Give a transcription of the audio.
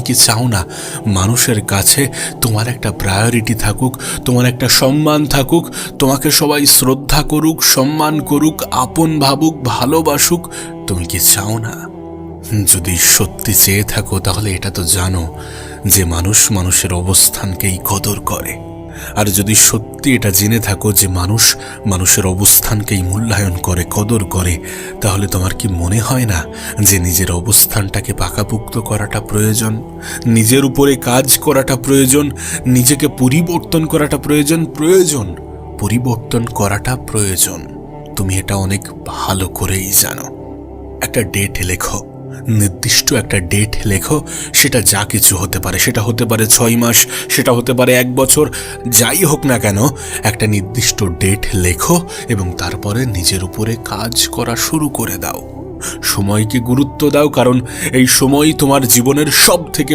কি চাও না মানুষের কাছে তোমার একটা প্রায়োরিটি থাকুক, তোমার একটা সম্মান থাকুক, তোমাকে সবাই শ্রদ্ধা করুক, সম্মান করুক, আপন ভাবুক, ভালোবাসুক? তুমি কি চাও না? যদি সত্যি চেয়ে থাকো তাহলে এটা তো জানো যে মানুষ মানুষের অবস্থানকেই কদর করে। আর যদি সত্যি এটা জেনে থাকো যে মানুষ মানুষের অবস্থানকেই মূল্যায়ন করে, কদর করে, তাহলে তোমার কি মনে হয় না যে নিজের অবস্থানটাকে পাকাপোক্ত করাটা প্রয়োজন, নিজের উপরে কাজ করাটা প্রয়োজন, নিজেকে পরিবর্তন করাটা প্রয়োজন, পরিবর্তন করাটা প্রয়োজন? তুমি এটা অনেক ভালো করেই জানো। একটা ডেট লেখো, নির্দিষ্ট একটা ডেট লেখো। সেটা যা কিছু হতে পারে, সেটা হতে পারে 6 মাস, সেটা হতে পারে 1 বছর, যাই হোক না কেন, একটা নির্দিষ্ট ডেট লেখো এবং তারপরে নিজের উপরে কাজ করা শুরু করে দাও। সময়কে গুরুত্ব দাও, কারণ এই সময়ই তোমার জীবনের সব থেকে